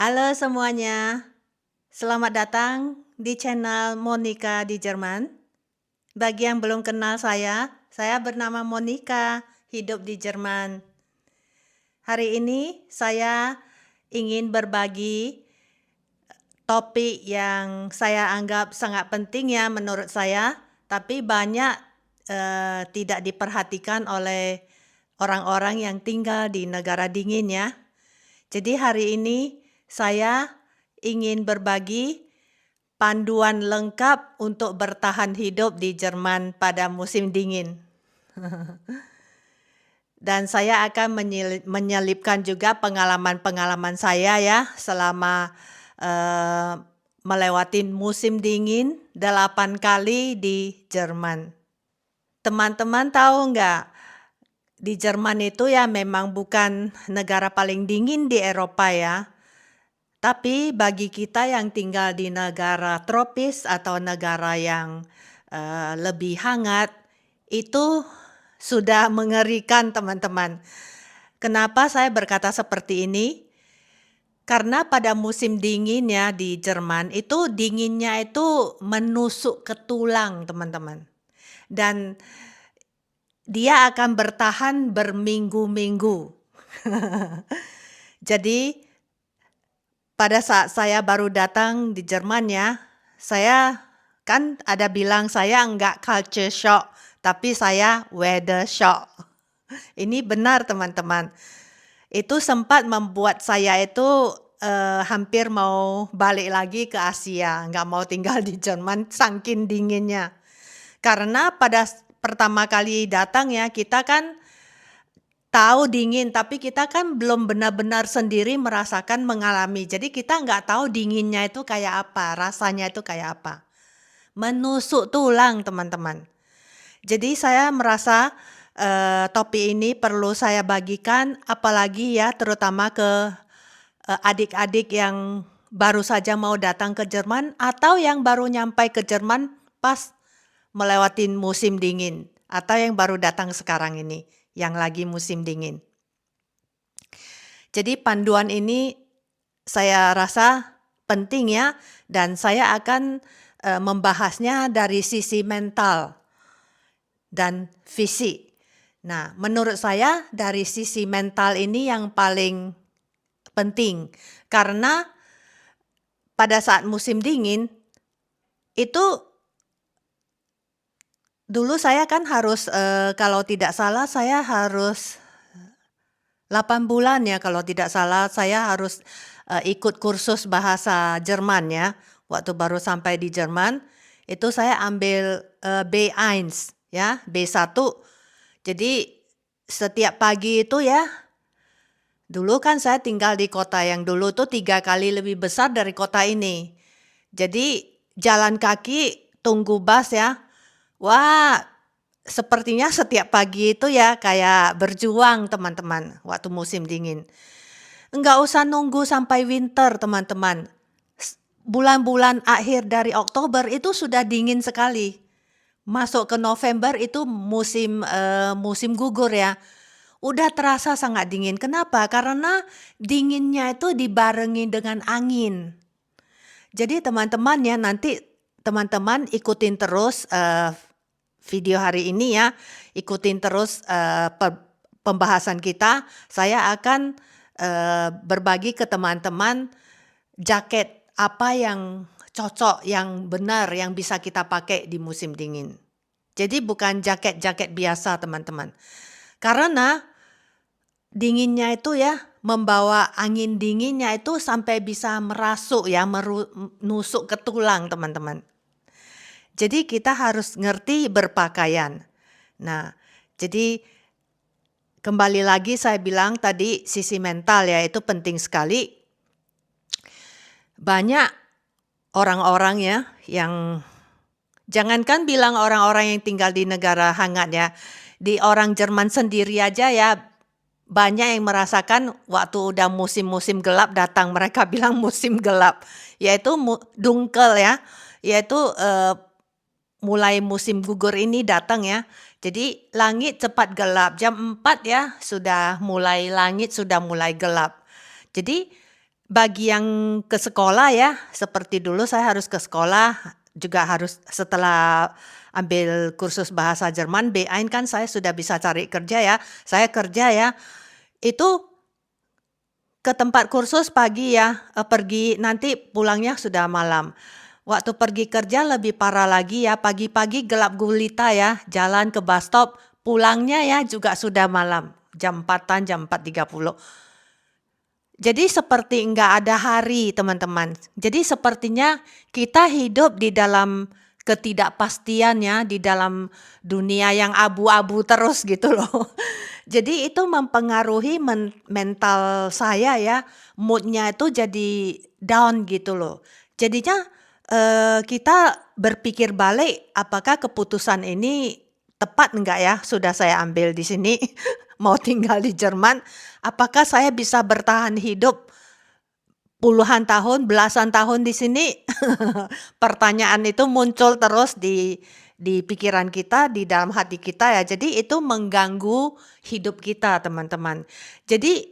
Halo semuanya, selamat datang di channel Monica di Jerman. Bagi yang belum kenal saya bernama Monica, hidup di Jerman. Hari ini saya ingin berbagi topik yang saya anggap sangat penting ya menurut saya, tapi banyak tidak diperhatikan oleh orang-orang yang tinggal di negara dingin ya. Jadi hari ini saya ingin berbagi panduan lengkap untuk bertahan hidup di Jerman pada musim dingin. Dan saya akan menyelipkan juga pengalaman-pengalaman saya ya selama melewati musim dingin 8 kali di Jerman. Teman-teman tahu nggak, di Jerman itu ya memang bukan negara paling dingin di Eropa ya. Tapi bagi kita yang tinggal di negara tropis atau negara yang lebih hangat, itu sudah mengerikan teman-teman. Kenapa saya berkata seperti ini? Karena pada musim dingin ya di Jerman itu dinginnya itu menusuk ke tulang teman-teman. Dan dia akan bertahan berminggu-minggu. Jadi pada saat saya baru datang di Jerman ya, saya kan ada bilang saya enggak culture shock, tapi saya weather shock. Ini benar teman-teman. Itu sempat membuat saya itu hampir mau balik lagi ke Asia, nggak mau tinggal di Jerman saking dinginnya. Karena pada pertama kali datang ya, kita kan tahu dingin, tapi kita kan belum benar-benar sendiri merasakan mengalami. Jadi kita nggak tahu dinginnya itu kayak apa, rasanya itu kayak apa. Menusuk tulang teman-teman. Jadi saya merasa topik ini perlu saya bagikan, apalagi ya terutama ke adik-adik yang baru saja mau datang ke Jerman atau yang baru nyampai ke Jerman pas melewati musim dingin atau yang baru datang sekarang ini yang lagi musim dingin. Jadi panduan ini saya rasa penting ya, dan saya akan membahasnya dari sisi mental dan fisik. Nah, menurut saya dari sisi mental ini yang paling penting, karena pada saat musim dingin itu dulu saya kan harus kalau tidak salah saya harus 8 bulan ya kalau tidak salah saya harus ikut kursus bahasa Jerman ya. Waktu baru sampai di Jerman itu saya ambil B1 ya, B1. Jadi setiap pagi itu ya, dulu kan saya tinggal di kota yang dulu tuh 3 kali lebih besar dari kota ini. Jadi jalan kaki tunggu bus ya. Wah, sepertinya setiap pagi itu ya kayak berjuang teman-teman waktu musim dingin. Enggak usah nunggu sampai winter teman-teman. Bulan-bulan akhir dari Oktober itu sudah dingin sekali. Masuk ke November itu musim gugur ya. Udah terasa sangat dingin. Kenapa? Karena dinginnya itu dibarengi dengan angin. Jadi teman-teman ya nanti teman-teman ikutin terus video hari ini ya. Ikutin terus pembahasan kita. Saya akan berbagi ke teman-teman jaket apa yang cocok, yang benar, yang bisa kita pakai di musim dingin. Jadi bukan jaket-jaket biasa teman-teman. Karena dinginnya itu ya, membawa angin dinginnya itu sampai bisa merasuk ya, menusuk ke tulang teman-teman. Jadi kita harus ngerti berpakaian. Nah, jadi kembali lagi saya bilang tadi sisi mental ya, itu penting sekali. Banyak orang-orang ya yang jangankan bilang orang-orang yang tinggal di negara hangat ya, di orang Jerman sendiri aja ya banyak yang merasakan waktu udah musim-musim gelap datang, mereka bilang musim gelap, yaitu dungkel ya, yaitu mulai musim gugur ini datang ya. Jadi langit cepat gelap, jam 4 ya langit sudah mulai gelap. Jadi bagi yang ke sekolah ya, seperti dulu saya harus ke sekolah, juga harus setelah ambil kursus bahasa Jerman B1 kan saya sudah bisa cari kerja ya, saya kerja ya, itu ke tempat kursus pagi ya, pergi nanti pulangnya sudah malam. Waktu pergi kerja lebih parah lagi ya, pagi-pagi gelap gulita ya, jalan ke bus stop, pulangnya ya juga sudah malam, jam 4-an, jam 4.30. Jadi seperti enggak ada hari teman-teman. Jadi sepertinya kita hidup di dalam ketidakpastian ya, di dalam dunia yang abu-abu terus gitu loh. Jadi itu mempengaruhi mental saya ya, mood-nya itu jadi down gitu loh. Jadinya, kita berpikir balik apakah keputusan ini tepat enggak ya, sudah saya ambil di sini, mau tinggal di Jerman, apakah saya bisa bertahan hidup puluhan tahun, belasan tahun di sini? Pertanyaan itu muncul terus di pikiran kita, di dalam hati kita ya. Jadi itu mengganggu hidup kita, teman-teman. Jadi,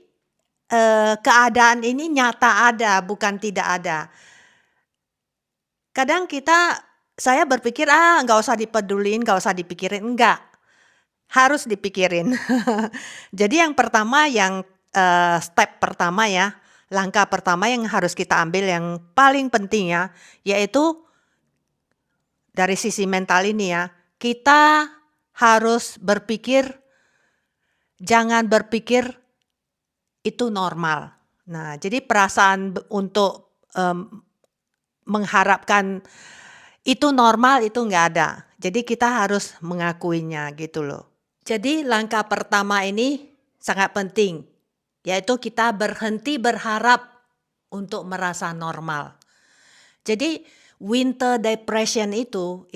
keadaan ini nyata ada, bukan tidak ada. Kadang saya berpikir, nggak usah dipedulin, nggak usah dipikirin, enggak, harus dipikirin. Jadi yang pertama step pertama ya, langkah pertama yang harus kita ambil yang paling penting ya, yaitu dari sisi mental ini ya, kita harus jangan berpikir itu normal. Nah, jadi perasaan untuk, mengharapkan itu normal itu nggak ada. Jadi kita harus mengakuinya gitu loh. Jadi langkah pertama ini sangat penting, yaitu kita berhenti berharap untuk merasa normal. Jadi winter depression itu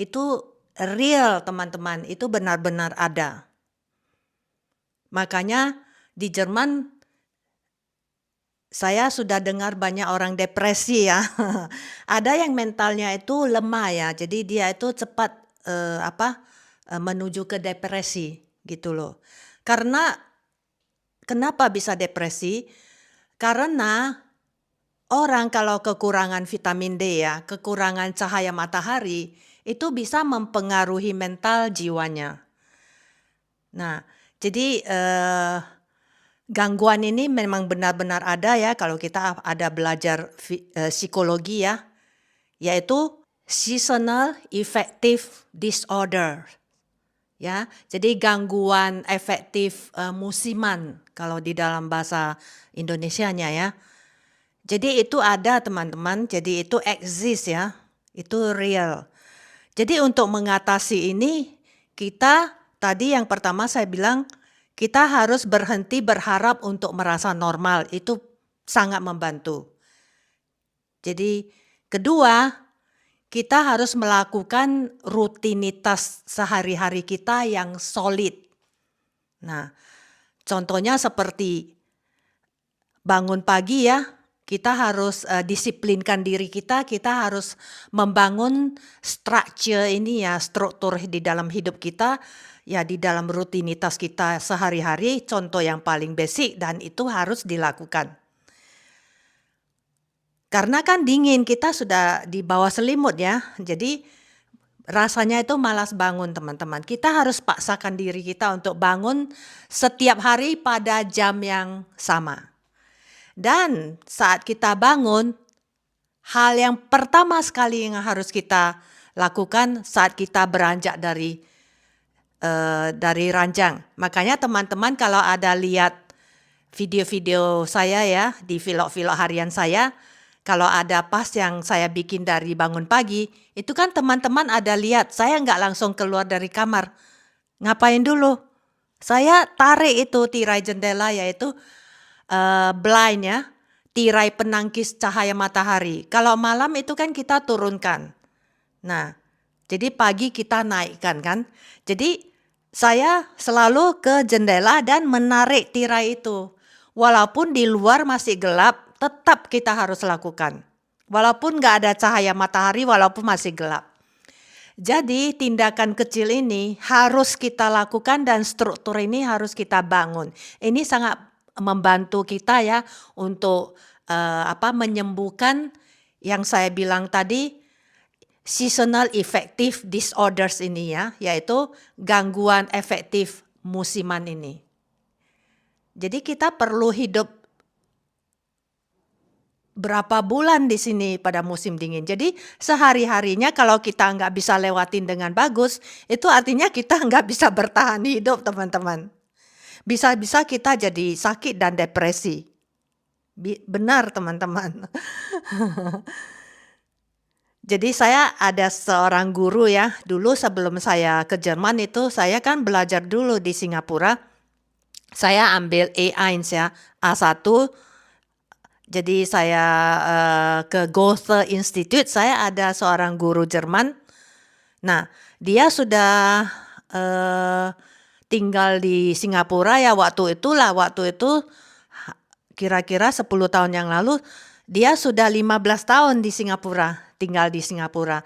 real teman-teman, itu benar-benar ada. Makanya di Jerman saya sudah dengar banyak orang depresi ya. Ada yang mentalnya itu lemah ya, jadi dia itu cepat menuju ke depresi gitu loh. Kenapa bisa depresi? Karena orang kalau kekurangan vitamin D ya, kekurangan cahaya matahari, itu bisa mempengaruhi mental jiwanya. Nah, jadi gangguan ini memang benar-benar ada ya kalau kita ada belajar psikologi ya, yaitu seasonal affective disorder. Ya, jadi gangguan afektif musiman kalau di dalam bahasa Indonesianya ya. Jadi itu ada teman-teman, jadi itu exist ya, itu real. Jadi untuk mengatasi ini, kita tadi yang pertama saya bilang, kita harus berhenti berharap untuk merasa normal, itu sangat membantu. Jadi kedua, kita harus melakukan rutinitas sehari-hari kita yang solid. Nah, contohnya seperti bangun pagi ya, kita harus disiplinkan diri kita harus membangun struktur di dalam hidup kita, ya di dalam rutinitas kita sehari-hari, contoh yang paling basic dan itu harus dilakukan. Karena kan dingin, kita sudah di bawah selimut ya, jadi rasanya itu malas bangun teman-teman. Kita harus paksakan diri kita untuk bangun setiap hari pada jam yang sama. Dan saat kita bangun, hal yang pertama sekali yang harus kita lakukan saat kita beranjak dari ranjang. Makanya teman-teman kalau ada lihat video-video saya ya, di vlog-vlog harian saya, kalau ada pas yang saya bikin dari bangun pagi, itu kan teman-teman ada lihat, saya nggak langsung keluar dari kamar. Ngapain dulu? Saya tarik itu tirai jendela yaitu blind ya, tirai penangkis cahaya matahari. Kalau malam itu kan kita turunkan. Nah, jadi pagi kita naikkan kan. Jadi saya selalu ke jendela dan menarik tirai itu. Walaupun di luar masih gelap, tetap kita harus lakukan. Walaupun nggak ada cahaya matahari, walaupun masih gelap. Jadi tindakan kecil ini harus kita lakukan dan struktur ini harus kita bangun. Ini sangat membantu kita ya untuk menyembuhkan yang saya bilang tadi, seasonal affective disorders ini ya, yaitu gangguan efektif musiman ini. Jadi kita perlu hidup berapa bulan di sini pada musim dingin. Jadi sehari-harinya kalau kita nggak bisa lewatin dengan bagus, itu artinya kita nggak bisa bertahan hidup, teman-teman. Bisa-bisa kita jadi sakit dan depresi. Benar, teman-teman. Jadi saya ada seorang guru ya, dulu sebelum saya ke Jerman itu saya kan belajar dulu di Singapura. Saya ambil A1 ya, A1. Jadi saya ke Goethe Institute, saya ada seorang guru Jerman. Nah, dia sudah tinggal di Singapura ya waktu itu kira-kira 10 tahun yang lalu, dia sudah 15 tahun di Singapura, tinggal di Singapura.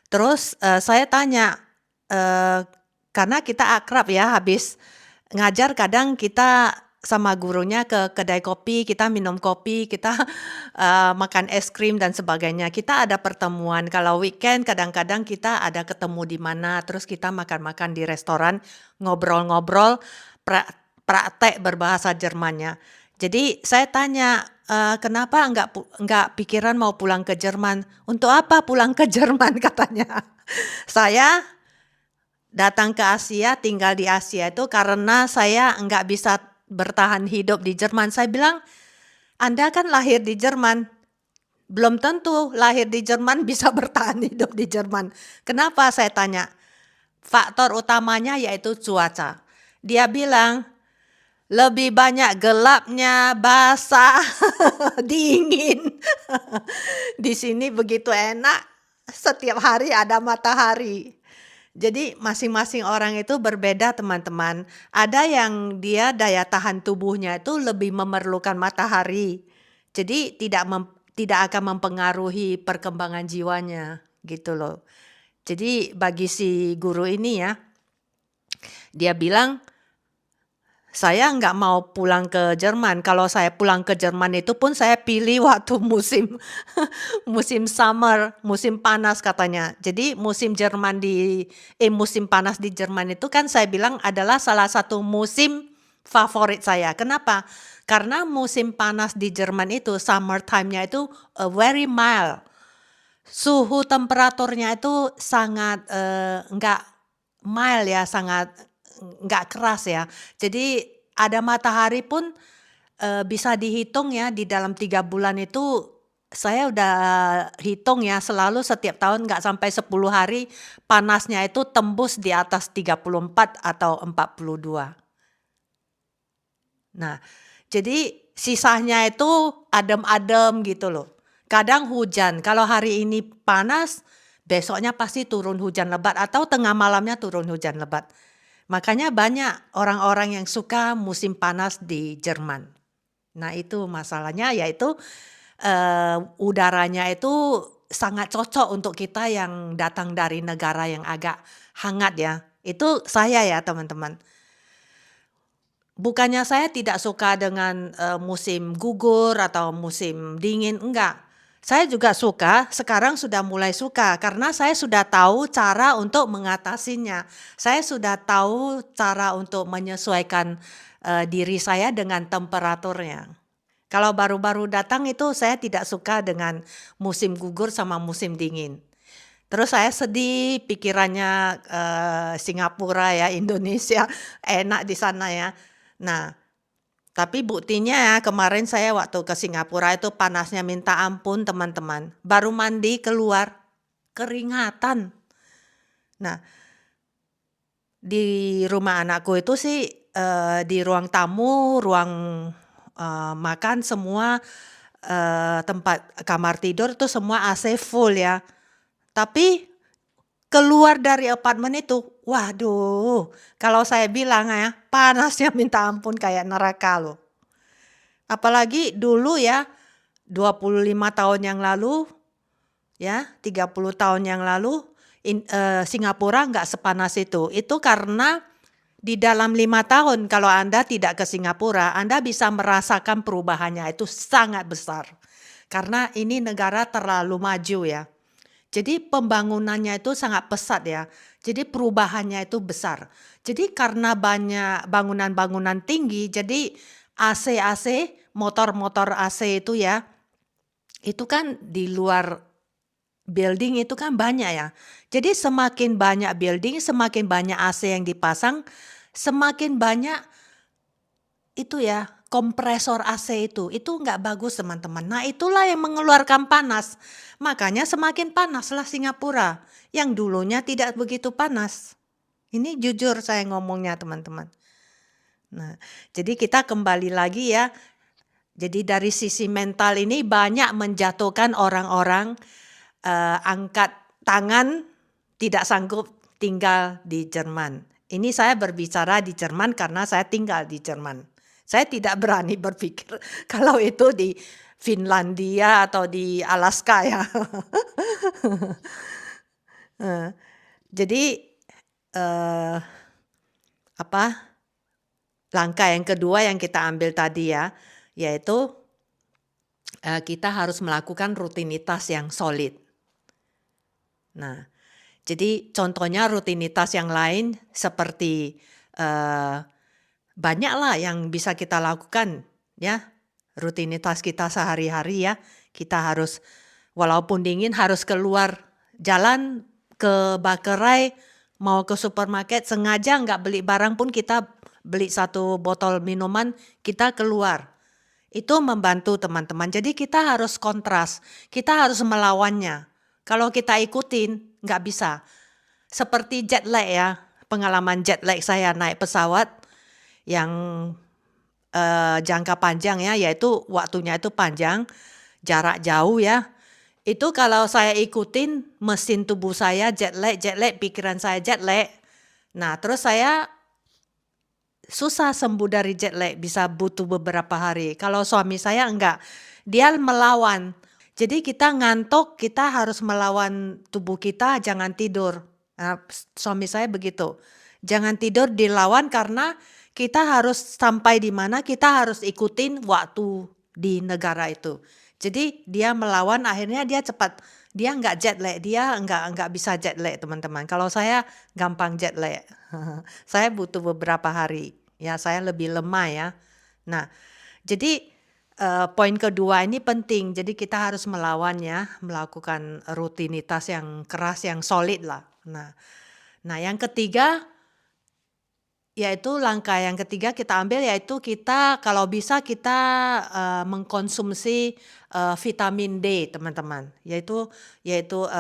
Terus saya tanya, karena kita akrab ya, habis ngajar kadang kita sama gurunya ke kedai kopi, kita minum kopi, kita makan es krim dan sebagainya. Kita ada pertemuan, kalau weekend kadang-kadang kita ada ketemu di mana, terus kita makan-makan di restoran, ngobrol-ngobrol, praktek berbahasa Jermannya. Jadi saya tanya, kenapa enggak pikiran mau pulang ke Jerman? Untuk apa pulang ke Jerman katanya. Saya datang ke Asia, tinggal di Asia itu karena saya enggak bisa bertahan hidup di Jerman. Saya bilang, Anda kan lahir di Jerman, belum tentu lahir di Jerman bisa bertahan hidup di Jerman. Kenapa saya tanya? Faktor utamanya yaitu cuaca. Dia bilang, lebih banyak gelapnya, basah, dingin. Di sini begitu enak, setiap hari ada matahari. Jadi masing-masing orang itu berbeda, teman-teman. Ada yang dia daya tahan tubuhnya itu lebih memerlukan matahari. Jadi tidak akan mempengaruhi perkembangan jiwanya, gitu loh. Jadi bagi si guru ini ya, dia bilang, saya nggak mau pulang ke Jerman. Kalau saya pulang ke Jerman itu pun saya pilih waktu musim musim summer, musim panas katanya. Jadi musim panas di Jerman itu kan saya bilang adalah salah satu musim favorit saya. Kenapa? Karena musim panas di Jerman itu summer time-nya itu very mild. Suhu temperaturnya itu sangat nggak mild ya, sangat nggak keras ya. Jadi ada matahari pun bisa dihitung ya di dalam 3 bulan itu saya udah hitung ya selalu setiap tahun nggak sampai 10 hari panasnya itu tembus di atas 34 atau 42. Nah, jadi sisanya itu adem-adem gitu loh. Kadang hujan, kalau hari ini panas, besoknya pasti turun hujan lebat atau tengah malamnya turun hujan lebat. Makanya banyak orang-orang yang suka musim panas di Jerman. Nah itu masalahnya yaitu udaranya itu sangat cocok untuk kita yang datang dari negara yang agak hangat ya. Itu saya ya teman-teman. Bukannya saya tidak suka dengan musim gugur atau musim dingin, enggak. Saya juga suka, sekarang sudah mulai suka karena saya sudah tahu cara untuk mengatasinya. Saya sudah tahu cara untuk menyesuaikan diri saya dengan temperaturnya. Kalau baru-baru datang itu saya tidak suka dengan musim gugur sama musim dingin. Terus saya sedih pikirannya Singapura ya, Indonesia enak di sana ya. Nah, tapi buktinya ya kemarin saya waktu ke Singapura itu panasnya minta ampun teman-teman. Baru mandi keluar keringatan. Nah, di rumah anakku itu sih di ruang tamu, ruang makan semua tempat kamar tidur itu semua AC full ya. Tapi keluar dari apartemen itu, waduh, kalau saya bilang ya, panasnya minta ampun kayak neraka loh. Apalagi dulu ya, 25 tahun yang lalu, ya 30 tahun yang lalu, Singapura nggak sepanas itu. Itu karena di dalam 5 tahun kalau Anda tidak ke Singapura, Anda bisa merasakan perubahannya itu sangat besar. karena ini negara terlalu maju ya. Jadi pembangunannya itu sangat pesat ya. Jadi perubahannya itu besar. Jadi karena banyak bangunan-bangunan tinggi, jadi AC-AC, motor-motor AC itu ya, itu kan di luar building itu kan banyak ya. Jadi semakin banyak building, semakin banyak AC yang dipasang, semakin banyak itu ya, kompresor AC itu nggak bagus teman-teman. Nah itulah yang mengeluarkan panas. Makanya semakin panaslah Singapura, yang dulunya tidak begitu panas. Ini jujur saya ngomongnya teman-teman. Nah, jadi kita kembali lagi ya. Jadi dari sisi mental ini banyak menjatuhkan orang-orang angkat tangan tidak sanggup tinggal di Jerman. Ini saya berbicara di Jerman karena saya tinggal di Jerman. Saya tidak berani berpikir kalau itu di Finlandia atau di Alaska ya. Eh, Jadi eh, apa langkah yang kedua yang kita ambil tadi ya, yaitu kita harus melakukan rutinitas yang solid. Nah, jadi contohnya rutinitas yang lain seperti banyaklah yang bisa kita lakukan ya. Rutinitas kita sehari-hari ya. Kita harus walaupun dingin harus keluar jalan ke Bakerai, mau ke supermarket, sengaja nggak beli barang pun kita beli satu botol minuman, kita keluar. Itu membantu teman-teman. Jadi kita harus kontras, kita harus melawannya. Kalau kita ikutin, nggak bisa. Seperti jet lag ya, pengalaman jet lag saya naik pesawat yang jangka panjang ya, yaitu waktunya itu panjang, jarak jauh ya. Itu kalau saya ikutin mesin tubuh saya jet lag, pikiran saya jet lag. Nah, terus saya susah sembuh dari jet lag, bisa butuh beberapa hari. Kalau suami saya enggak, dia melawan. Jadi kita ngantuk, kita harus melawan tubuh kita, jangan tidur. Nah, suami saya begitu. Jangan tidur, dilawan karena kita harus sampai di mana, kita harus ikutin waktu di negara itu. Jadi dia melawan, akhirnya dia cepat. Dia enggak jet lag, dia enggak bisa jet lag teman-teman. Kalau saya gampang jet lag. Saya butuh beberapa hari. Ya, saya lebih lemah ya. Nah, jadi poin kedua ini penting. Jadi kita harus melawannya, melakukan rutinitas yang keras, yang solid lah. Nah, yang ketiga, yaitu langkah yang ketiga kita ambil yaitu kita kalau bisa kita mengkonsumsi vitamin D teman-teman, yaitu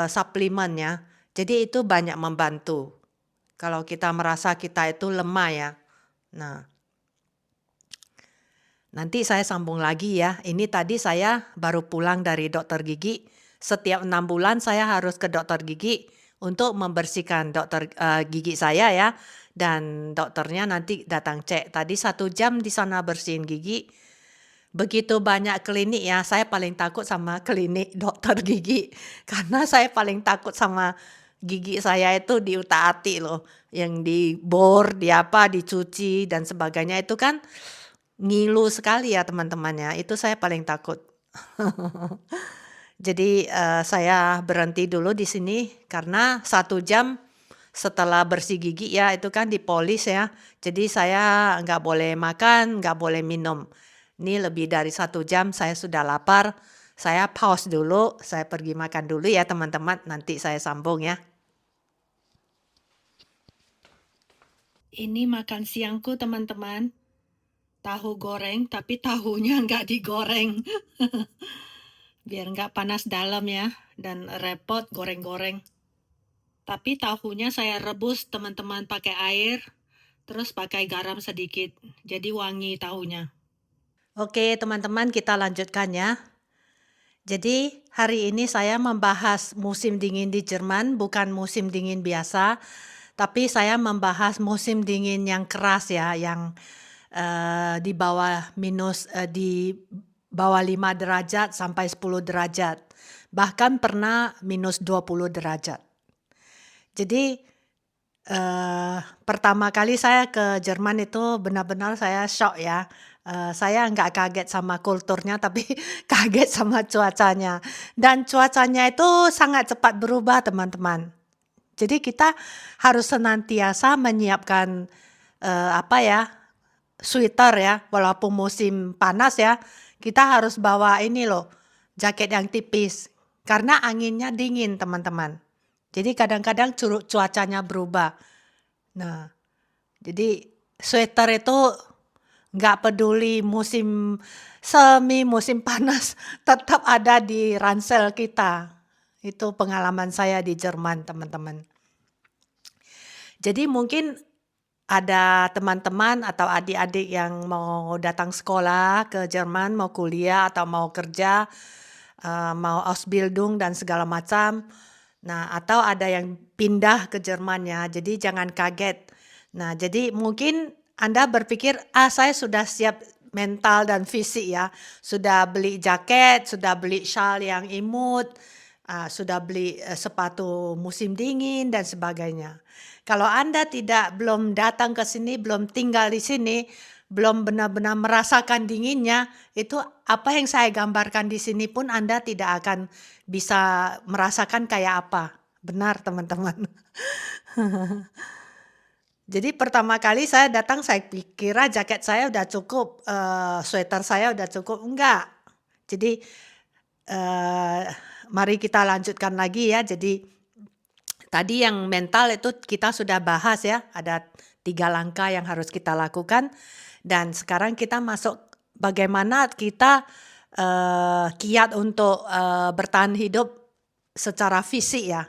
suplemen ya. Jadi itu banyak membantu kalau kita merasa kita itu lemah ya. Nah, nanti saya sambung lagi ya. Ini tadi saya baru pulang dari dokter gigi. Setiap 6 bulan saya harus ke dokter gigi untuk membersihkan gigi saya ya. Dan dokternya nanti datang cek. Tadi 1 jam di sana bersihin gigi. Begitu banyak klinik ya, saya paling takut sama klinik dokter gigi. Karena saya paling takut sama gigi saya itu diutak-atik loh. Yang dibor, dicuci dan sebagainya itu kan ngilu sekali ya teman-temannya, itu saya paling takut. Jadi saya berhenti dulu di sini karena 1 jam setelah bersih gigi ya itu kan dipolis ya. Jadi saya nggak boleh makan, nggak boleh minum. Ini lebih dari 1 jam saya sudah lapar. Saya pause dulu, saya pergi makan dulu ya teman-teman. Nanti saya sambung ya. Ini makan siangku teman-teman. Tahu goreng tapi tahunya nggak digoreng. Biar nggak panas dalam ya dan repot goreng-goreng. Tapi tahunya saya rebus teman-teman pakai air, terus pakai garam sedikit, jadi wangi tahunya. Oke teman-teman kita lanjutkan ya. Jadi hari ini saya membahas musim dingin di Jerman, bukan musim dingin biasa, tapi saya membahas musim dingin yang keras ya, yang di bawah di bawah 5 derajat sampai 10 derajat. Bahkan pernah minus 20 derajat. Jadi pertama kali saya ke Jerman itu benar-benar saya shock ya. Saya nggak kaget sama kulturnya, tapi kaget sama cuacanya. Dan cuacanya itu sangat cepat berubah, teman-teman. Jadi kita harus senantiasa menyiapkan, apa ya, sweater ya, walaupun musim panas ya, kita harus bawa ini loh, jaket yang tipis, karena anginnya dingin, teman-teman. Jadi kadang-kadang cuacanya berubah. Nah, jadi sweater itu nggak peduli musim semi, musim panas, tetap ada di ransel kita. Itu pengalaman saya di Jerman, teman-teman. Jadi mungkin ada teman-teman atau adik-adik yang mau datang sekolah ke Jerman, mau kuliah atau mau kerja, mau Ausbildung dan segala macam. Nah, atau ada yang pindah ke Jerman ya, jadi jangan kaget. Nah, jadi mungkin Anda berpikir, saya sudah siap mental dan fisik ya, sudah beli jaket, sudah beli syal yang imut, sudah beli, sepatu musim dingin dan sebagainya. Kalau Anda belum datang ke sini, belum tinggal di sini, belum benar-benar merasakan dinginnya, itu apa yang saya gambarkan di sini pun Anda tidak akan bisa merasakan kayak apa. Benar, teman-teman. Jadi pertama kali saya datang, saya kira jaket saya udah cukup, sweater saya udah cukup, enggak. Jadi, eee, mari kita lanjutkan lagi ya. Jadi tadi yang mental itu kita sudah bahas ya, ada 3 langkah yang harus kita lakukan, dan sekarang kita masuk bagaimana kita, kiat untuk, bertahan hidup secara fisik ya.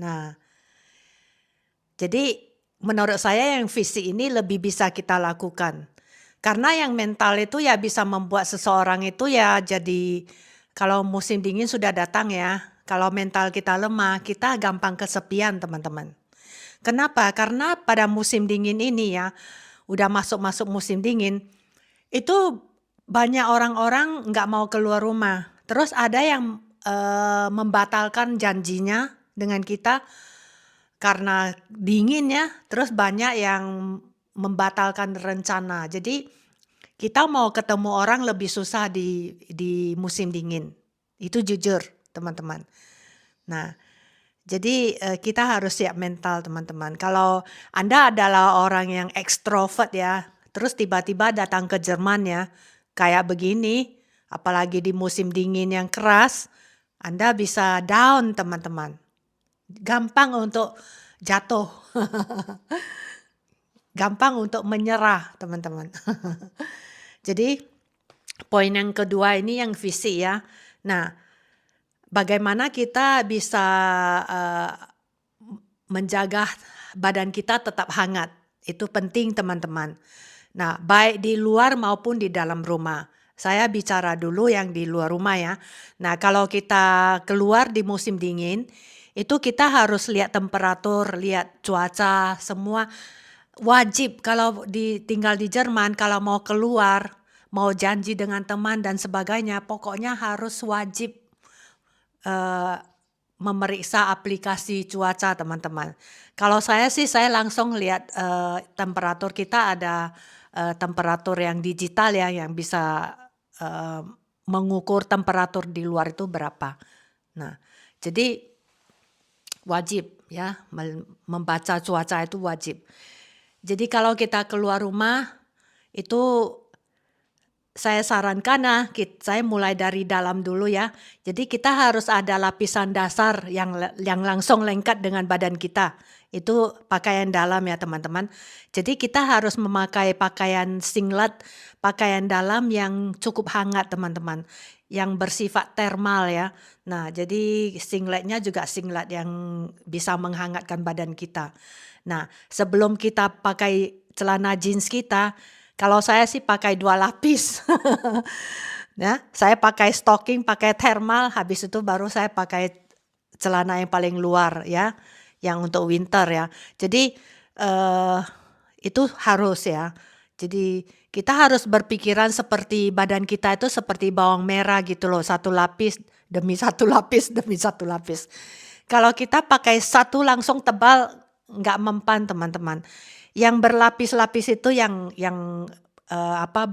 Nah, jadi menurut saya yang fisik ini lebih bisa kita lakukan. Karena yang mental itu ya bisa membuat seseorang itu ya jadi kalau musim dingin sudah datang ya, kalau mental kita lemah, kita gampang kesepian, teman-teman. Kenapa? Karena pada musim dingin ini ya, udah masuk-masuk musim dingin, itu banyak orang-orang nggak mau keluar rumah. Terus ada yang, membatalkan janjinya dengan kita karena dingin ya, terus banyak yang membatalkan rencana. Jadi kita mau ketemu orang lebih susah di musim dingin. Itu jujur, teman-teman. Nah, jadi, kita harus siap mental, teman-teman. Kalau Anda adalah orang yang ekstrovert ya, terus tiba-tiba datang ke Jerman ya, kayak begini, apalagi di musim dingin yang keras, Anda bisa down, teman-teman. Gampang untuk jatuh, gampang untuk menyerah, teman-teman. Jadi, poin yang kedua ini yang fisik ya. Nah, bagaimana kita bisa, eee, menjaga badan kita tetap hangat, itu penting, teman-teman. Nah, baik di luar maupun di dalam rumah. Saya bicara dulu yang di luar rumah ya. Nah, kalau kita keluar di musim dingin, itu kita harus lihat temperatur, lihat cuaca, semua wajib kalau tinggal di Jerman, kalau mau keluar, mau janji dengan teman dan sebagainya, pokoknya harus wajib, eee, memeriksa aplikasi cuaca, teman-teman. Kalau saya sih, saya langsung lihat, temperatur kita ada, temperatur yang digital ya, yang bisa, eee, mengukur temperatur di luar itu berapa. Nah, jadi wajib ya, membaca cuaca itu wajib. Jadi kalau kita keluar rumah, itu saya sarankan saya mulai dari dalam dulu ya. Jadi kita harus ada lapisan dasar yang langsung lengket dengan badan kita. Itu pakaian dalam ya, teman-teman. Jadi kita harus memakai pakaian singlet, pakaian dalam yang cukup hangat, teman-teman, yang bersifat thermal ya. Nah, jadi singletnya juga singlet yang bisa menghangatkan badan kita. Nah, sebelum kita pakai celana jeans kita, kalau saya sih pakai 2 lapis. Ya, saya pakai stocking, pakai thermal, habis itu baru saya pakai celana yang paling luar ya, yang untuk winter ya. Jadi, itu harus ya. Jadi kita harus berpikiran seperti badan kita itu seperti bawang merah gitu loh, satu lapis demi satu lapis demi satu lapis. Kalau kita pakai satu langsung tebal, nggak mempan, teman-teman. Yang berlapis-lapis itu yang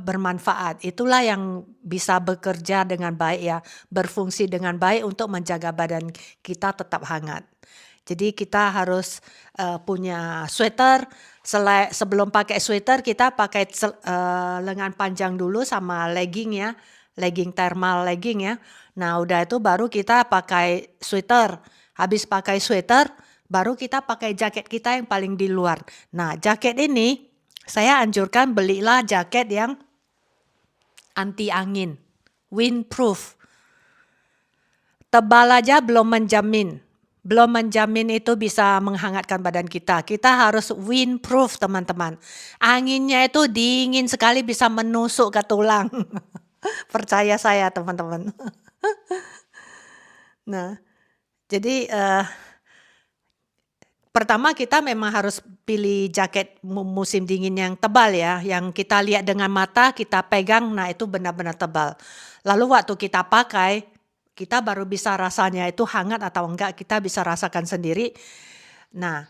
bermanfaat. Itulah yang bisa bekerja dengan baik ya, berfungsi dengan baik untuk menjaga badan kita tetap hangat. Jadi kita harus, punya sweater, sebelum pakai sweater kita pakai lengan panjang dulu sama legging ya, legging thermal legging ya. Nah udah itu baru kita pakai sweater, habis pakai sweater baru kita pakai jaket kita yang paling di luar. Nah jaket ini saya anjurkan belilah jaket yang anti angin, windproof. Tebal aja belum menjamin itu bisa menghangatkan badan kita. Kita harus windproof teman-teman. Anginnya itu dingin sekali bisa menusuk ke tulang. Percaya saya teman-teman. Nah, jadi pertama kita memang harus pilih jaket musim dingin yang tebal ya, yang kita lihat dengan mata, kita pegang, nah itu benar-benar tebal. Lalu waktu kita pakai, kita baru bisa rasanya itu hangat atau enggak, kita bisa rasakan sendiri. Nah,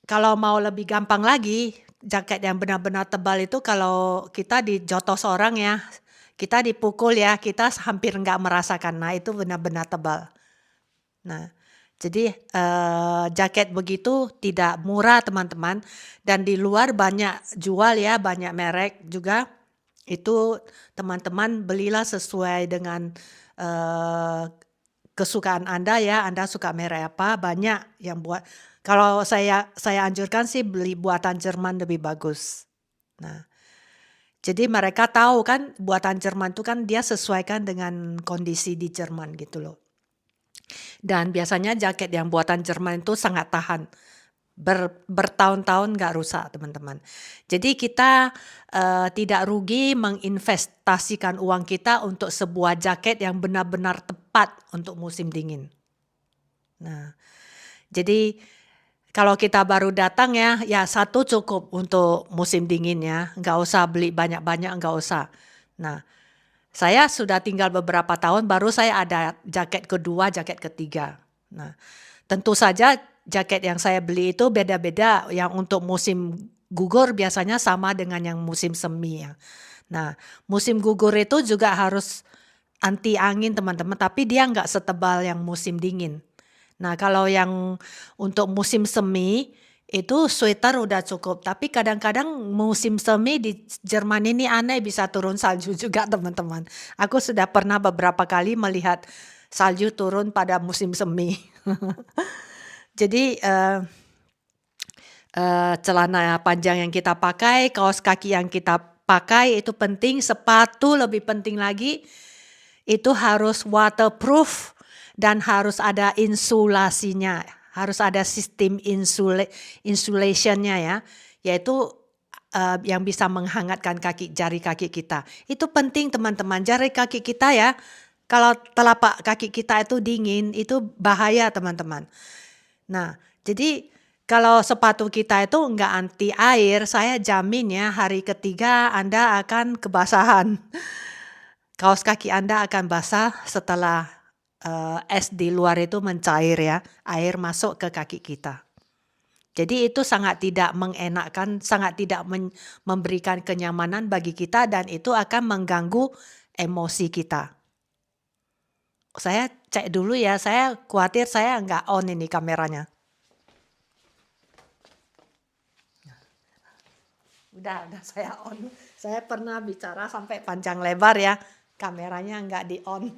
kalau mau lebih gampang lagi, jaket yang benar-benar tebal itu kalau kita dijotos orang ya, kita dipukul ya, kita hampir enggak merasakan. Nah, itu benar-benar tebal. Nah, jadi jaket begitu tidak murah teman-teman, dan di luar banyak jual ya, banyak merek juga. Itu teman-teman belilah sesuai dengan kesukaan Anda ya, Anda suka merek apa, banyak yang buat. Kalau saya anjurkan sih beli buatan Jerman lebih bagus. Nah, jadi mereka tahu kan buatan Jerman itu kan dia sesuaikan dengan kondisi di Jerman gitu loh. Dan biasanya jaket yang buatan Jerman itu sangat tahan. Bertahun-tahun nggak rusak teman-teman. Jadi kita tidak rugi menginvestasikan uang kita untuk sebuah jaket yang benar-benar tepat untuk musim dingin. Nah, jadi kalau kita baru datang ya satu cukup untuk musim dingin ya, nggak usah beli banyak-banyak, nggak usah. Nah, saya sudah tinggal beberapa tahun baru saya ada jaket kedua, jaket ketiga. Nah, tentu saja jaket yang saya beli itu beda-beda, yang untuk musim gugur biasanya sama dengan yang musim semi ya. Nah, musim gugur itu juga harus anti angin teman-teman, tapi dia nggak setebal yang musim dingin. Nah, kalau yang untuk musim semi itu sweater udah cukup, tapi kadang-kadang musim semi di Jerman ini aneh bisa turun salju juga teman-teman. Aku sudah pernah beberapa kali melihat salju turun pada musim semi. Jadi celana panjang yang kita pakai, kaos kaki yang kita pakai itu penting, sepatu lebih penting lagi, itu harus waterproof dan harus ada insulasinya, harus ada sistem insulationnya ya, yaitu yang bisa menghangatkan jari kaki kita. Itu penting teman-teman, jari kaki kita ya, kalau telapak kaki kita itu dingin, itu bahaya teman-teman. Nah, jadi kalau sepatu kita itu enggak anti air, saya jamin ya hari ketiga Anda akan kebasahan. Kaos kaki Anda akan basah setelah es di luar itu mencair ya, air masuk ke kaki kita. Jadi itu sangat tidak mengenakkan, sangat tidak memberikan kenyamanan bagi kita dan itu akan mengganggu emosi kita. Saya cek dulu ya, saya khawatir saya enggak on ini kameranya. Udah saya on. Saya pernah bicara sampai panjang lebar ya, kameranya enggak di on.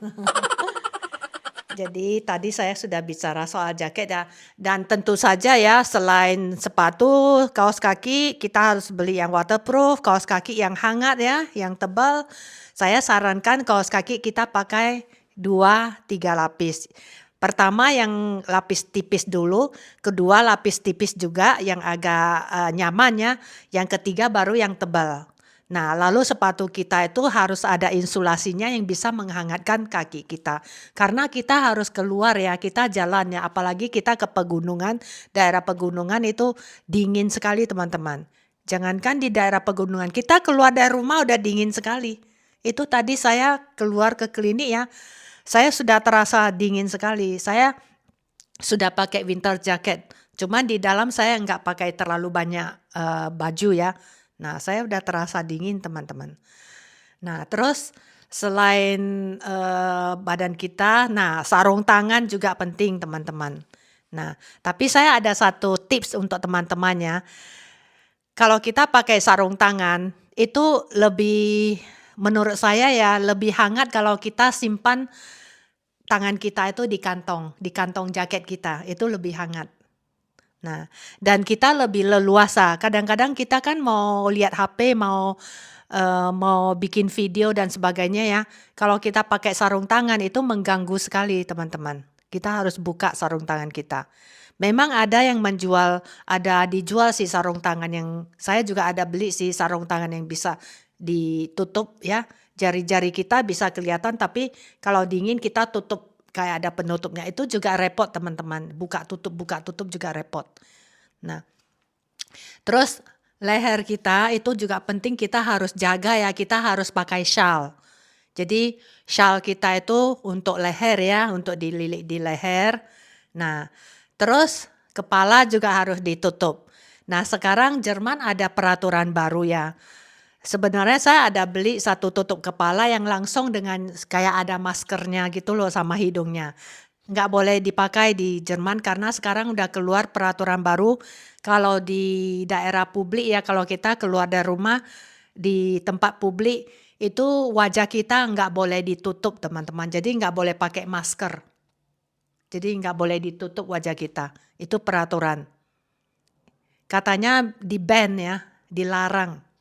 Jadi tadi saya sudah bicara soal jaket ya, dan tentu saja ya selain sepatu, kaos kaki kita harus beli yang waterproof, kaos kaki yang hangat ya, yang tebal. Saya sarankan kaos kaki kita pakai 2-3 lapis. Pertama yang lapis tipis dulu, kedua lapis tipis juga yang agak nyaman ya, yang ketiga baru yang tebal. Nah, lalu sepatu kita itu harus ada insulasinya yang bisa menghangatkan kaki kita. Karena kita harus keluar ya, kita jalan ya, apalagi kita ke pegunungan, daerah pegunungan itu dingin sekali teman-teman. Jangankan di daerah pegunungan, kita keluar dari rumah udah dingin sekali. Itu tadi saya keluar ke klinik ya, saya sudah terasa dingin sekali. Saya sudah pakai winter jacket, cuman di dalam saya nggak pakai terlalu banyak baju ya. Nah, saya udah terasa dingin, teman-teman. Nah, terus selain, badan kita, nah sarung tangan juga penting, teman-teman. Nah, tapi saya ada satu tips untuk teman-temannya. Kalau kita pakai sarung tangan, itu lebih menurut saya ya, lebih hangat kalau kita simpan tangan kita itu di kantong jaket kita, itu lebih hangat. Nah, dan kita lebih leluasa. Kadang-kadang kita kan mau lihat HP, mau bikin video dan sebagainya ya. Kalau kita pakai sarung tangan itu mengganggu sekali, teman-teman. Kita harus buka sarung tangan kita. Memang ada yang ada dijual sih sarung tangan yang saya juga ada beli sih sarung tangan yang bisa ditutup ya. Jari-jari kita bisa kelihatan, tapi kalau dingin kita tutup kayak ada penutupnya. Itu juga repot, teman-teman. Buka tutup juga repot. Nah, terus leher kita itu juga penting, kita harus jaga ya, kita harus pakai shawl. Jadi shawl kita itu untuk leher ya, untuk dililit di leher. Nah, terus kepala juga harus ditutup. Nah, sekarang Jerman ada peraturan baru ya. Sebenarnya saya ada beli satu tutup kepala yang langsung dengan kayak ada maskernya gitu loh sama hidungnya. Nggak boleh dipakai di Jerman karena sekarang udah keluar peraturan baru. Kalau di daerah publik ya, kalau kita keluar dari rumah di tempat publik itu wajah kita nggak boleh ditutup, teman-teman. Jadi nggak boleh pakai masker. Jadi nggak boleh ditutup wajah kita. Itu peraturan. Katanya di-ban ya, dilarang.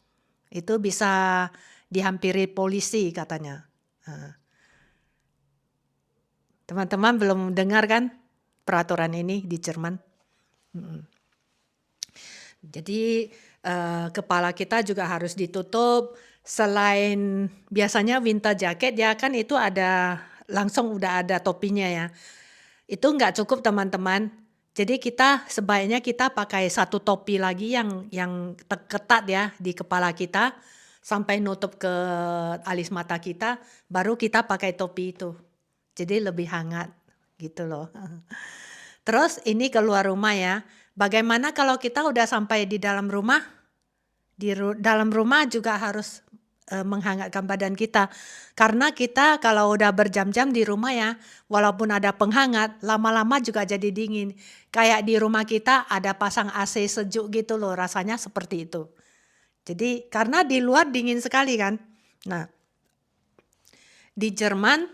Itu bisa dihampiri polisi katanya. Teman-teman belum dengar kan peraturan ini di Jerman? Jadi kepala kita juga harus ditutup. Selain biasanya winter jacket ya kan itu langsung udah ada topinya ya. Itu nggak cukup, teman-teman. Jadi sebaiknya kita pakai satu topi lagi yang ketat ya di kepala kita sampai nutup ke alis mata kita, baru kita pakai topi itu. Jadi lebih hangat gitu loh. Terus ini keluar rumah ya. Bagaimana kalau kita udah sampai di dalam rumah? Dalam rumah juga harus menghangatkan badan kita. Karena kita kalau udah berjam-jam di rumah ya, walaupun ada penghangat, lama-lama juga jadi dingin. Kayak di rumah kita ada pasang AC sejuk gitu loh, rasanya seperti itu. Jadi karena di luar dingin sekali kan. Nah, di Jerman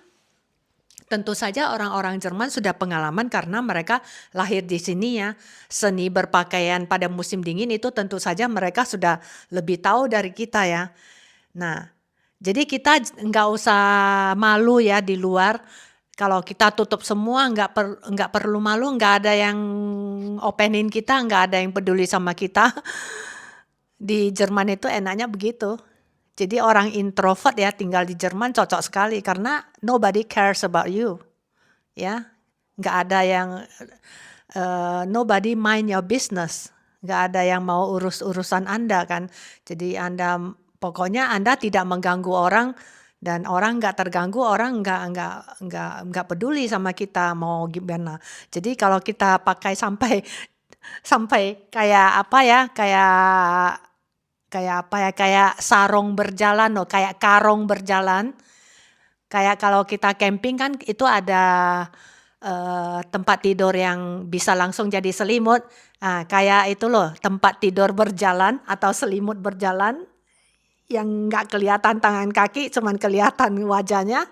tentu saja orang-orang Jerman sudah pengalaman karena mereka lahir di sini ya. Seni berpakaian pada musim dingin itu tentu saja mereka sudah lebih tahu dari kita ya. Nah, jadi kita nggak usah malu ya di luar. Kalau kita tutup semua nggak perlu malu, nggak ada yang openin kita, nggak ada yang peduli sama kita. Di Jerman itu enaknya begitu. Jadi orang introvert ya tinggal di Jerman cocok sekali karena nobody cares about you. Ya, nggak ada yang nobody mind your business. Nggak ada yang mau urusan Anda kan. Jadi pokoknya Anda tidak mengganggu orang dan orang nggak terganggu, orang nggak peduli sama kita mau gimana. Jadi kalau kita pakai sampai kayak apa ya, kayak sarung berjalan loh, kayak karung berjalan. Kayak kalau kita camping kan itu ada tempat tidur yang bisa langsung jadi selimut. Nah, kayak itu loh, tempat tidur berjalan atau selimut berjalan yang nggak kelihatan tangan kaki, cuman kelihatan wajahnya.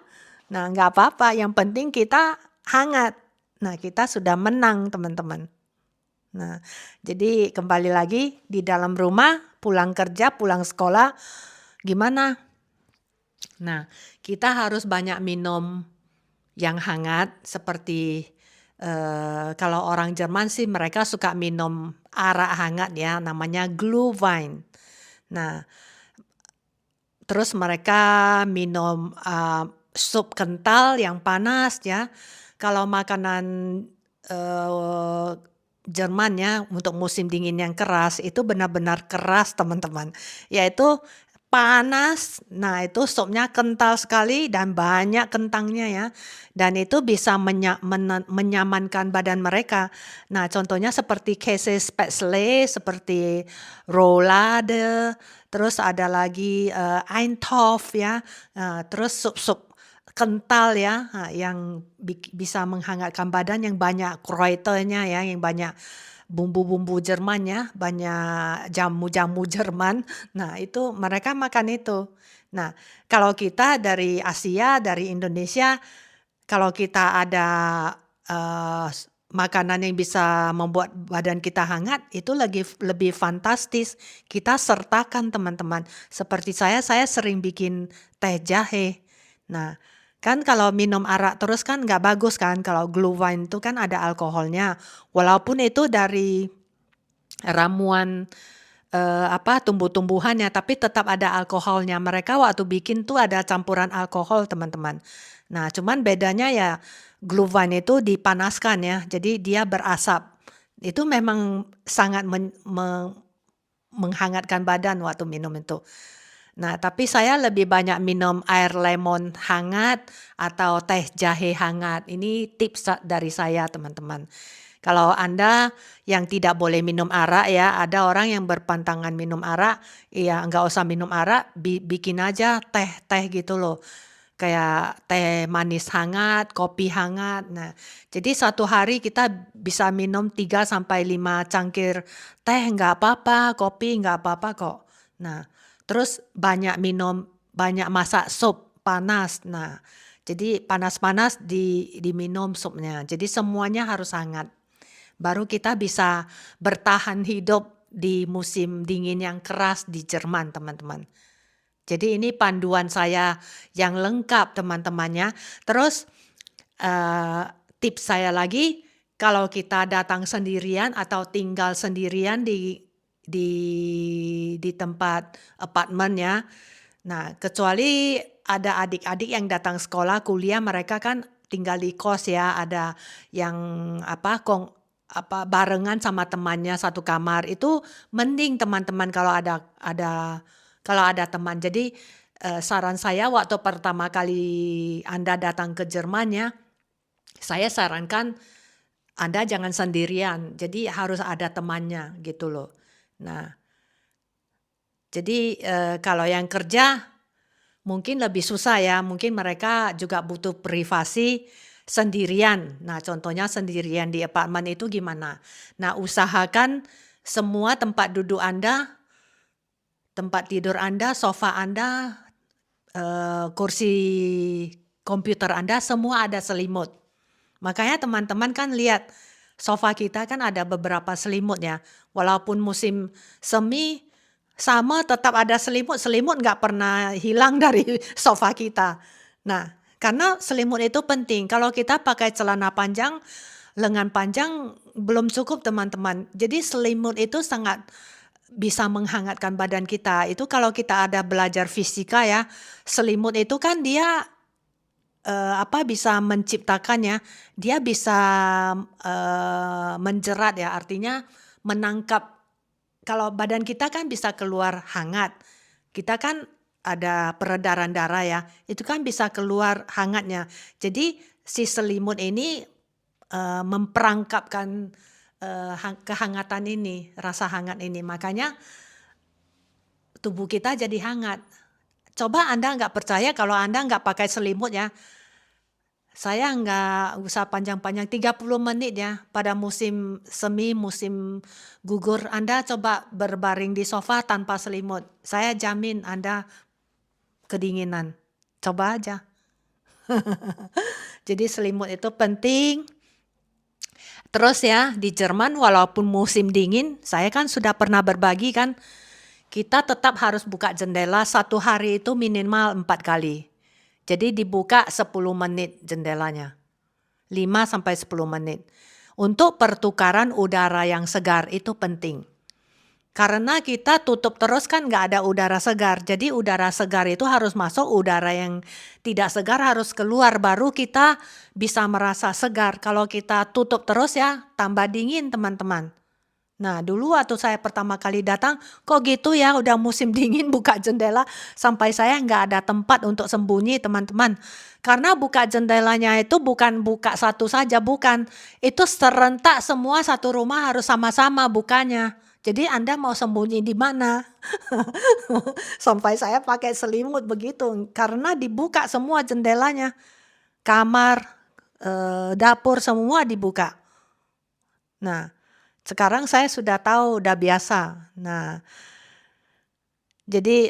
Nah, nggak apa-apa, yang penting kita hangat. Nah, kita sudah menang, teman-teman. Nah, jadi kembali lagi di dalam rumah, pulang kerja, pulang sekolah, gimana? Nah, kita harus banyak minum yang hangat seperti kalau orang Jerman sih mereka suka minum arak hangat ya, namanya Glühwein. Nah, terus mereka minum sup kental yang panas ya. Kalau makanan Jerman ya untuk musim dingin yang keras itu benar-benar keras, teman-teman. Yaitu panas, nah itu supnya kental sekali dan banyak kentangnya ya, dan itu bisa menyamankan badan mereka. Nah, contohnya seperti käse spätzle, seperti roulade, terus ada lagi, Eintopf ya, terus sup-sup kental ya, yang bisa menghangatkan badan yang banyak Kräuternya ya, yang banyak bumbu-bumbu Jerman ya, banyak jamu-jamu Jerman. Nah, itu mereka makan itu. Nah, kalau kita dari Asia, dari Indonesia, kalau kita ada, makanan yang bisa membuat badan kita hangat, itu lebih fantastis. Kita sertakan teman-teman. Seperti saya sering bikin teh jahe. Nah, kan kalau minum arak terus kan nggak bagus kan, kalau Glühwein itu kan ada alkoholnya. Walaupun itu dari ramuan, tumbuh-tumbuhan ya, tapi tetap ada alkoholnya. Mereka waktu bikin tuh ada campuran alkohol teman-teman. Nah, cuman bedanya ya Glühwein itu dipanaskan ya, jadi dia berasap. Itu memang sangat menghangatkan badan waktu minum itu. Nah, tapi saya lebih banyak minum air lemon hangat atau teh jahe hangat. Ini tips dari saya, teman-teman. Kalau Anda yang tidak boleh minum arak ya, ada orang yang berpantangan minum arak, ya nggak usah minum arak, bikin aja teh-teh gitu loh. Kayak teh manis hangat, kopi hangat. Nah, jadi satu hari kita bisa minum 3 sampai 5 cangkir teh nggak apa-apa, kopi nggak apa-apa kok. Nah, terus banyak masak sup panas. Nah, jadi panas-panas diminum supnya. Jadi semuanya harus hangat. Baru kita bisa bertahan hidup di musim dingin yang keras di Jerman, teman-teman. Jadi ini panduan saya yang lengkap teman-temannya. Terus, tips saya lagi, kalau kita datang sendirian atau tinggal sendirian di tempat apartemen ya. Nah, kecuali ada adik-adik yang datang sekolah, kuliah, mereka kan tinggal di kos ya, ada yang barengan sama temannya satu kamar. Itu mending teman-teman kalau ada teman. Jadi, saran saya waktu pertama kali Anda datang ke Jerman ya, saya sarankan Anda jangan sendirian, jadi harus ada temannya gitu loh. Nah, jadi, kalau yang kerja mungkin lebih susah ya, mungkin mereka juga butuh privasi sendirian. Nah, contohnya sendirian di apartemen itu gimana? Nah, usahakan semua tempat duduk Anda, tempat tidur Anda, sofa Anda, kursi komputer Anda, semua ada selimut. Makanya teman-teman kan lihat, sofa kita kan ada beberapa selimut ya. Walaupun musim semi, sama tetap ada selimut nggak pernah hilang dari sofa kita. Nah, karena selimut itu penting. Kalau kita pakai celana panjang, lengan panjang belum cukup teman-teman. Jadi selimut itu sangat bisa menghangatkan badan kita. Itu kalau kita ada belajar fisika ya, selimut itu kan dia bisa menciptakannya, dia bisa menjerat ya, artinya menangkap. Kalau badan kita kan bisa keluar hangat, kita kan ada peredaran darah ya, itu kan bisa keluar hangatnya. Jadi si selimut ini memperangkapkan kehangatan ini, rasa hangat ini, makanya tubuh kita jadi hangat. Coba Anda nggak percaya kalau Anda nggak pakai selimut ya, saya nggak usah panjang-panjang, 30 menit ya, pada musim semi, musim gugur, Anda coba berbaring di sofa tanpa selimut. Saya jamin Anda kedinginan. Coba aja. Jadi selimut itu penting. Terus ya, di Jerman walaupun musim dingin, saya kan sudah pernah berbagi kan, kita tetap harus buka jendela satu hari itu minimal 4 kali. Jadi dibuka 10 menit jendelanya, 5 sampai 10 menit. Untuk pertukaran udara yang segar itu penting. Karena kita tutup terus kan nggak ada udara segar. Jadi udara segar itu harus masuk, udara yang tidak segar harus keluar. Baru kita bisa merasa segar. Kalau kita tutup terus ya tambah dingin teman-teman. Nah, dulu waktu saya pertama kali datang, kok gitu ya, udah musim dingin buka jendela, sampai saya nggak ada tempat untuk sembunyi, teman-teman. Karena buka jendelanya itu bukan buka satu saja, bukan. Itu serentak semua satu rumah harus sama-sama bukanya. Jadi Anda mau sembunyi di mana? Sampai saya pakai selimut begitu, karena dibuka semua jendelanya. Kamar, dapur semua dibuka. Nah, sekarang saya sudah tahu, udah biasa. Nah, jadi,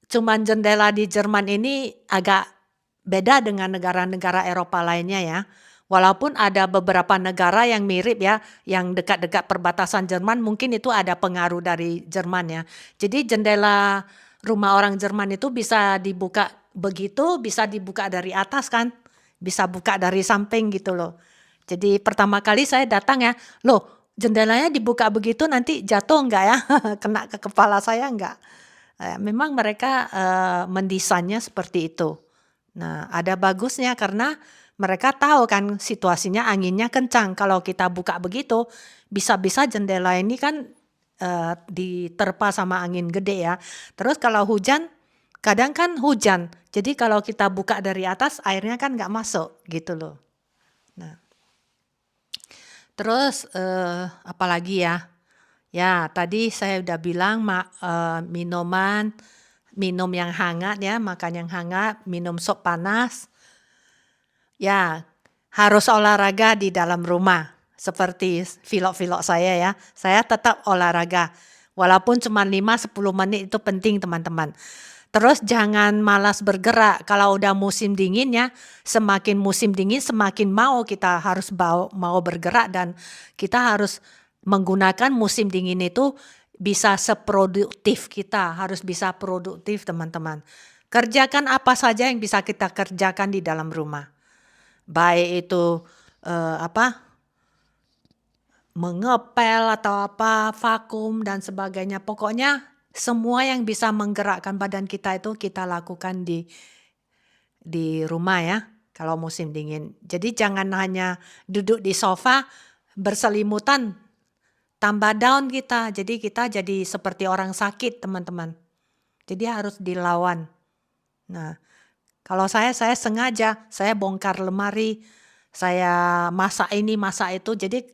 cuman jendela di Jerman ini agak beda dengan negara-negara Eropa lainnya ya. Walaupun ada beberapa negara yang mirip ya, yang dekat-dekat perbatasan Jerman mungkin itu ada pengaruh dari Jerman ya. Jadi jendela rumah orang Jerman itu bisa dibuka begitu, bisa dibuka dari atas kan, bisa buka dari samping gitu loh. Jadi pertama kali saya datang ya, "Loh, jendelanya dibuka begitu nanti jatuh enggak ya? Kena ke kepala saya enggak?" Memang mereka, mendesainnya seperti itu. Nah, ada bagusnya karena mereka tahu kan situasinya anginnya kencang, kalau kita buka begitu, bisa-bisa jendela ini kan, diterpa sama angin gede ya. Terus kalau hujan, kadang kan hujan, jadi kalau kita buka dari atas airnya kan nggak masuk, gitu loh. Nah, terus, apalagi ya? Ya, tadi saya udah bilang minuman, minum yang hangat ya, makan yang hangat, minum sup panas. Ya, harus olahraga di dalam rumah, seperti vlog-vlog saya ya. Saya tetap olahraga, walaupun cuma 5-10 menit itu penting teman-teman. Terus jangan malas bergerak, kalau udah musim dingin ya, semakin musim dingin semakin kita harus mau bergerak dan kita harus menggunakan musim dingin itu bisa seproduktif kita, harus bisa produktif teman-teman. Kerjakan apa saja yang bisa kita kerjakan di dalam rumah. Baik itu, mengepel atau apa, vakum dan sebagainya. Pokoknya semua yang bisa menggerakkan badan kita itu kita lakukan di rumah ya, kalau musim dingin. Jadi jangan hanya duduk di sofa berselimutan, tambah down kita. Jadi kita jadi seperti orang sakit, teman-teman. Jadi harus dilawan. Nah, kalau saya sengaja, saya bongkar lemari, saya masak ini, masak itu. Jadi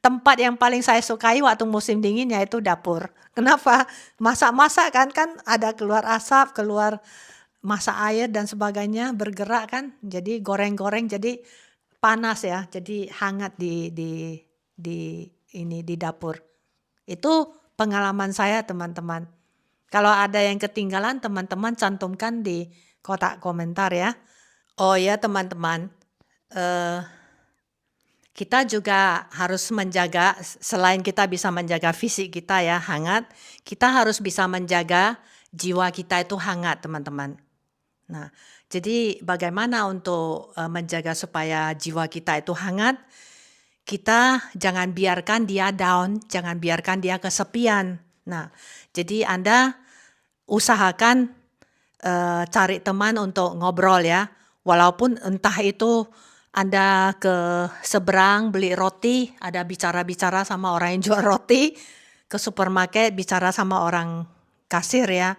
tempat yang paling saya sukai waktu musim dingin yaitu dapur. Kenapa? Masak-masak kan ada keluar asap, keluar masak air dan sebagainya, bergerak kan. Jadi goreng-goreng jadi panas ya, jadi hangat di dapur. Itu pengalaman saya teman-teman. Kalau ada yang ketinggalan teman-teman cantumkan di kotak komentar ya. Oh ya teman-teman, eee, kita juga harus menjaga selain kita bisa menjaga fisik kita ya hangat, kita harus bisa menjaga jiwa kita itu hangat teman-teman. Nah, jadi bagaimana untuk, menjaga supaya jiwa kita itu hangat? Kita jangan biarkan dia down, jangan biarkan dia kesepian. Nah, jadi Anda usahakan, cari teman untuk ngobrol ya, walaupun entah itu Anda ke seberang beli roti, ada bicara-bicara sama orang yang jual roti, ke supermarket bicara sama orang kasir ya.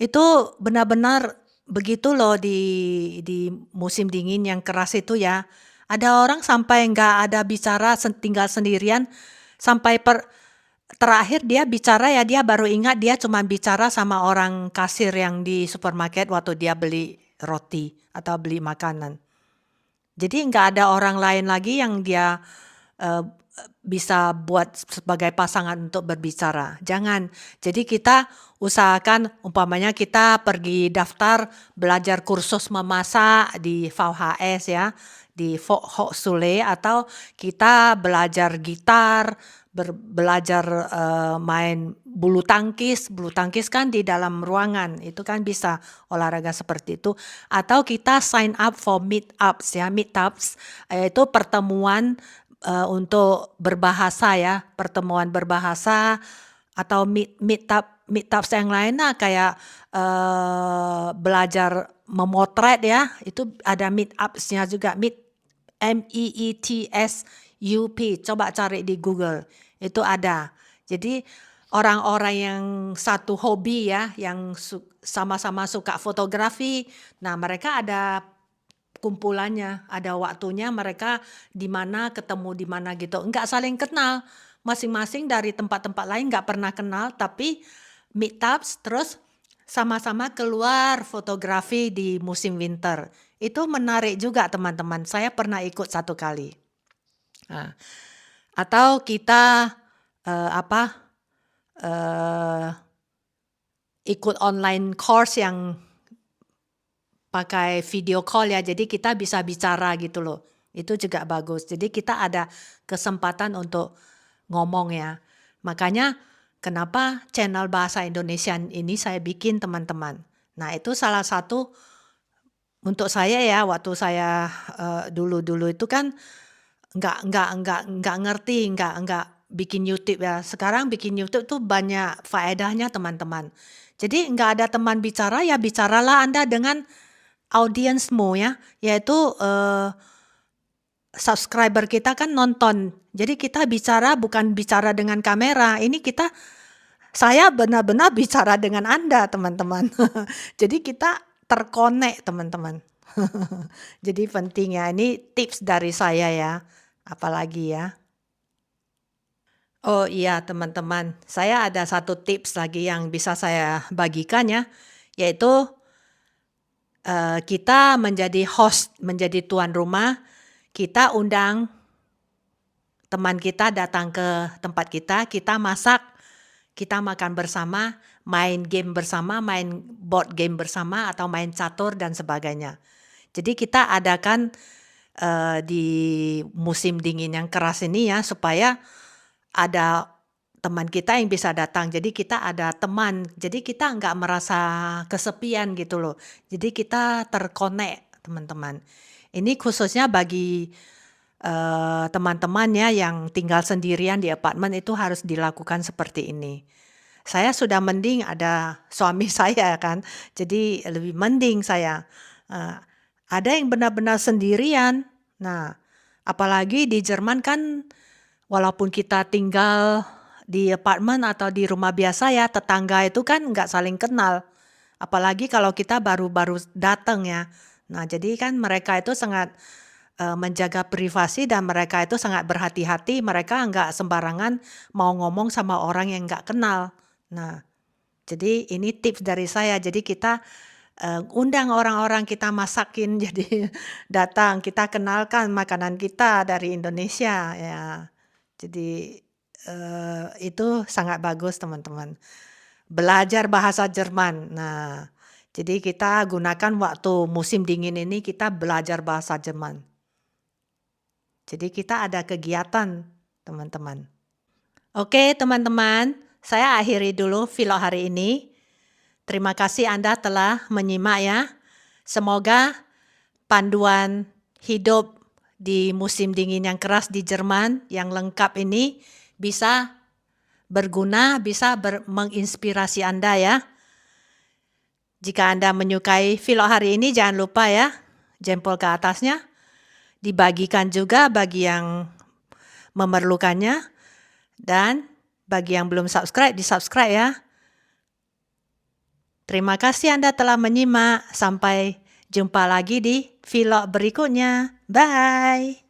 Itu benar-benar begitu loh di musim dingin yang keras itu ya. Ada orang sampai nggak ada bicara tinggal sendirian, sampai terakhir dia bicara ya dia baru ingat dia cuma bicara sama orang kasir yang di supermarket waktu dia beli roti atau beli makanan. Jadi nggak ada orang lain lagi yang dia, eee, bisa buat sebagai pasangan untuk berbicara, jangan. Jadi kita usahakan umpamanya kita pergi daftar belajar kursus memasak di VHS ya, di Hochschule atau kita belajar gitar, belajar, main bulu tangkis kan di dalam ruangan, itu kan bisa olahraga seperti itu. Atau kita sign up for meetups ya, meetups, itu pertemuan, untuk berbahasa ya, pertemuan berbahasa atau meetups yang lainnya kayak, belajar memotret ya, itu ada meetups-nya juga, MEETS UP, coba cari di Google, itu ada. Jadi orang-orang yang satu hobi ya, yang sama-sama suka fotografi, nah mereka ada kumpulannya, ada waktunya mereka di mana ketemu di mana gitu, enggak saling kenal, masing-masing dari tempat-tempat lain nggak pernah kenal, tapi meetups terus sama-sama keluar fotografi di musim winter. Itu menarik juga teman-teman, saya pernah ikut 1 kali. Nah, atau kita, eee, ikut online course yang pakai video call ya, jadi kita bisa bicara gitu loh, itu juga bagus. Jadi kita ada kesempatan untuk ngomong ya. Makanya kenapa channel bahasa Indonesia ini saya bikin teman-teman. Nah itu salah satu untuk saya ya, waktu saya, dulu-dulu itu kan nggak ngerti, nggak bikin YouTube ya. Sekarang bikin YouTube tuh banyak faedahnya teman-teman. Jadi nggak ada teman bicara, ya bicaralah Anda dengan audiensmu ya, yaitu, subscriber kita kan nonton. Jadi kita bicara bukan bicara dengan kamera, ini saya benar-benar bicara dengan Anda teman-teman. Jadi kita terkonek teman-teman. Jadi penting ya, ini tips dari saya ya, apalagi ya. Oh iya teman-teman, saya ada satu tips lagi yang bisa saya bagikan ya, yaitu, kita menjadi host, menjadi tuan rumah, kita undang teman kita datang ke tempat kita masak, kita makan bersama, main game bersama, main board game bersama, atau main catur dan sebagainya. Jadi kita adakan, di musim dingin yang keras ini ya, supaya ada teman kita yang bisa datang. Jadi kita ada teman, jadi kita nggak merasa kesepian gitu loh. Jadi kita terkonek teman-teman. Ini khususnya bagi, teman-teman ya yang tinggal sendirian di apartemen itu harus dilakukan seperti ini. Saya sudah mending ada suami saya kan, jadi lebih mending saya. Eee, ada yang benar-benar sendirian. Nah, apalagi di Jerman kan walaupun kita tinggal di apartemen atau di rumah biasa ya, tetangga itu kan nggak saling kenal. Apalagi kalau kita baru-baru datang ya. Nah, jadi kan mereka itu sangat, menjaga privasi dan mereka itu sangat berhati-hati, mereka nggak sembarangan mau ngomong sama orang yang nggak kenal. Nah, jadi ini tips dari saya, jadi kita, undang orang-orang, kita masakin, jadi datang, kita kenalkan makanan kita dari Indonesia ya. Jadi, itu sangat bagus teman-teman. Belajar bahasa Jerman. Nah, jadi kita gunakan waktu musim dingin ini kita belajar bahasa Jerman. Jadi kita ada kegiatan teman-teman. Oke teman-teman, saya akhiri dulu vlog hari ini. Terima kasih Anda telah menyimak ya. Semoga panduan hidup di musim dingin yang keras di Jerman yang lengkap ini bisa berguna, bisa menginspirasi Anda ya. Jika Anda menyukai vlog hari ini jangan lupa ya, jempol ke atasnya. Dibagikan juga bagi yang memerlukannya. Dan bagi yang belum subscribe, di-subscribe ya. Terima kasih Anda telah menyimak. Sampai jumpa lagi di vlog berikutnya. Bye.